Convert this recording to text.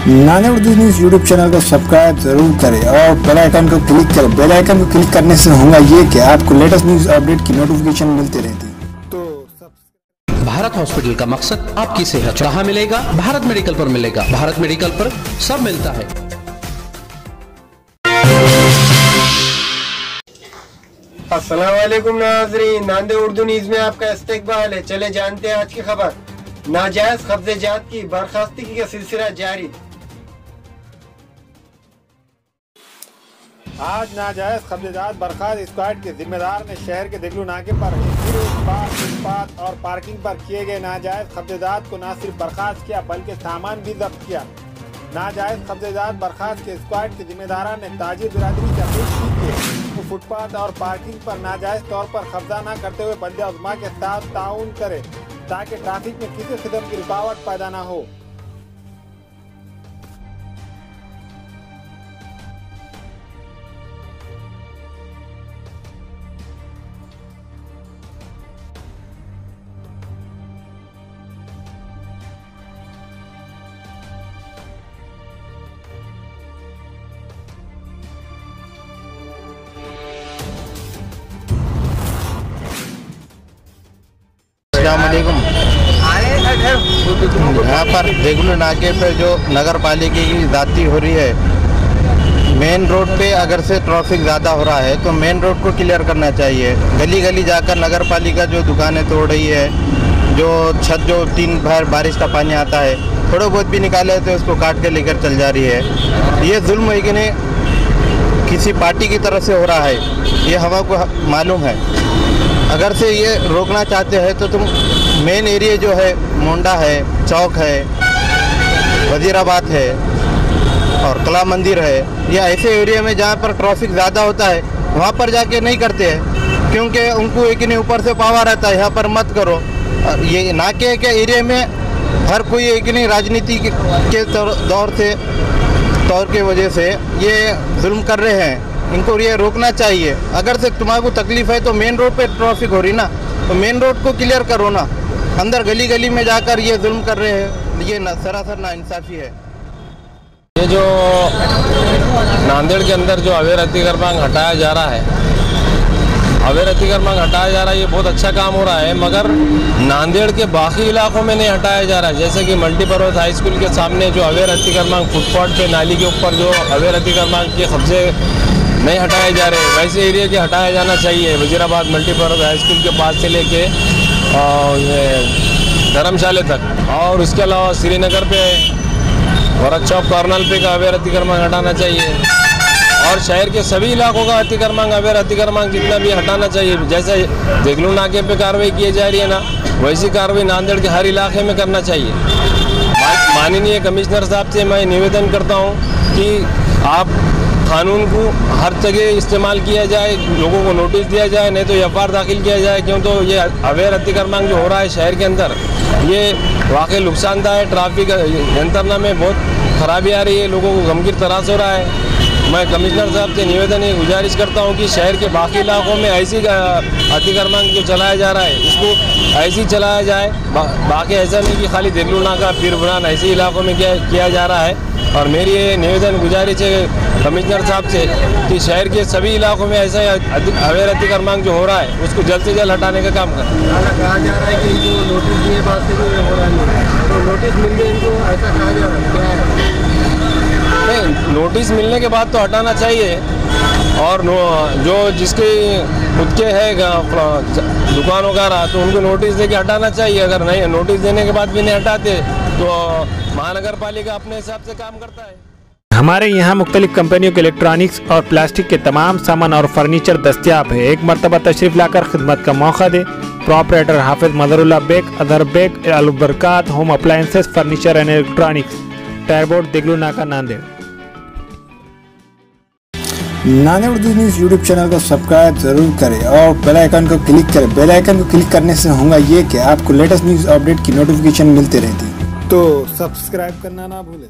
नाने Urdu news YouTube channel को subscribe जरूर करें और बेल आइकन को क्लिक करें। बेल आइकन को क्लिक करने से होगा ये कि आपको लेटेस्ट न्यूज़ अपडेट की नोटिफिकेशन मिलती रहती। भारत हॉस्पिटल का मकसद आपकी सेहत जहां मिलेगा, भारत मेडिकल पर मिलेगा। भारत मेडिकल पर सब मिलता है। अस्सलाम वालेकुम नाज़रीन, नांदे उर्दू न्यूज़ में आपका इस्तकबाल है। चले जानते हैं आज की खबर। नाजायज कब्ज़ेजात की बर्खास्तगी का सिलसिला जारी। आज नाजायज कब्ज़ेजात बर्खास्त स्क्वाड के जिम्मेदार ने शहर के दिगलू नाके पर फुटपाथ और पार्किंग पर किए गए नाजायज कब्ज़ेजात को न सिर्फ बर्खास्त किया बल्कि सामान भी जब्त किया। नाजायज कब्ज़ेजात बर्खास्त के स्क्वाड के जिम्मेदार ने ताजिर बिरादरी से अपील की कि वो फुटपाथ और पार्किंग पर नाजायज तौर पर कब्जा न करते हुए बंदे उज़्मा के साथ ताउन करे ताकि ट्रैफिक में किसी किस्म की रुकावट पैदा न हो। यहाँ पर देगलू नाके पे जो नगर पालिका की ज़्यादती हो रही है, मेन रोड पे अगर से ट्रैफिक ज़्यादा हो रहा है तो मेन रोड को क्लियर करना चाहिए। गली गली जाकर नगर पालिका जो दुकानें तोड़ रही है, जो छत जो 3 बार बारिश का पानी आता है थोड़ा बहुत भी निकाले तो उसको काट के लेकर चल जा रही है। ये जुल्म है कि नहीं किसी पार्टी की तरफ से हो रहा है, ये हमको मालूम है। अगर से ये रोकना चाहते हैं तो तुम मेन एरिया जो है मोंडा है, चौक है, वजीराबाद है और कला मंदिर है, ये ऐसे एरिया में जहाँ पर ट्रैफिक ज़्यादा होता है वहाँ पर जाके नहीं करते हैं, क्योंकि उनको एक नहीं ऊपर से पावर रहता है यहाँ पर मत करो। ये नाके के एरिया में हर कोई एक नहीं राजनीति के तौर के वजह से ये जुल्म कर रहे हैं। इनको ये रोकना चाहिए। अगर से तुम्हारे तकलीफ है तो मेन रोड पे ट्रैफिक हो रही ना, तो मेन रोड को क्लियर करो ना। अंदर गली गली में जाकर ये जुल्म कर रहे हैं, ये सरासर नाइंसाफ़ी है। ये जो नांदेड़ के अंदर जो अवैध अतिक्रमण हटाया जा रहा है, अवैध अतिक्रमण हटाया जा रहा है, ये बहुत अच्छा काम हो रहा है, मगर नांदेड़ के बाकी इलाकों में नहीं हटाया जा रहा है। जैसे कि मल्टीपर्पज़ हाई स्कूल के सामने जो अवैध अतिक्रमण फुटपाथ पे नाली के ऊपर जो अवैध अतिक्रमण के कब्जे नहीं हटाए जा रहे, वैसे एरिया के हटाया जाना चाहिए। वजीराबाद मल्टीपर्पज़ हाई स्कूल के पास से लेके धर्मशाला तक, और उसके अलावा श्रीनगर पे भरत चौक कॉर्नल पे का अवैध अतिक्रमण हटाना चाहिए, और शहर के सभी इलाकों का अतिक्रमण अवैध अतिक्रमण जितना भी हटाना चाहिए। जैसे देगलू नाके पे कार्रवाई की जा रही है ना, वैसी कार्रवाई नांदेड़ के हर इलाके में करना चाहिए। माननीय कमिश्नर साहब से मैं निवेदन करता हूँ कि आप कानून को हर जगह इस्तेमाल किया जाए, लोगों को नोटिस दिया जाए, नहीं तो एफआईआर दाखिल किया जाए, क्यों तो ये अवैध अतिक्रमण जो हो रहा है शहर के अंदर ये वाकई नुकसानदायक है। ट्रैफिक यंत्रणा में बहुत खराबी आ रही है, लोगों को गंभीर त्रास हो रहा है। मैं कमिश्नर साहब से निवेदन गुजारिश करता हूं कि शहर के बाकी इलाकों में ऐसी अतिक्रमण जो चलाया जा रहा है इसको ऐसी चलाया जाए, बाकी ऐसा नहीं कि खाली देगलू नाका पीर बुरान ऐसे इलाकों में किया जा रहा है। और मेरी ये निवेदन गुजारिश है कमिश्नर साहब से कि शहर के सभी इलाकों में ऐसा अवैध अतिक्रमण जो हो रहा है उसको जल्द से जल्द हटाने का काम करें। कहा जा रहा है कि इनको नोटिस दिए बाद से हो रहा है, तो नोटिस मिल गए इनको, ऐसा कहा जा रहा है। नहीं, नोटिस मिलने के बाद तो हटाना चाहिए, और जो जिसके खुद के है दुकान वगैरह तो उनको नोटिस दे के हटाना चाहिए। अगर नहीं नोटिस देने के बाद भी नहीं हटाते तो महानगर पालिका अपने हिसाब से काम करता है। हमारे यहाँ मुख्तलिफ कंपनियों के इलेक्ट्रॉनिक्स और प्लास्टिक के तमाम सामान और फर्नीचर दस्तियाब है। एक मरतबा तशरीफ लाकर खिदमत का मौका दे। प्रोपराइटर हाफिज मदरुल्लाह बेग, अदर Baig, Albarkat home appliances, furniture and electronics, टायरबोर्ड, दिगलू नाका, नांदेड़। नाने उर्दू न्यूज़ यूट्यूब चैनल को सब्सक्राइब जरूर करें और बेल आइकन को क्लिक करें। बेल आइकन को क्लिक करने से होगा ये कि आपको लेटेस्ट न्यूज़ अपडेट की नोटिफिकेशन मिलती रहती। तो सब्सक्राइब करना ना भूलें।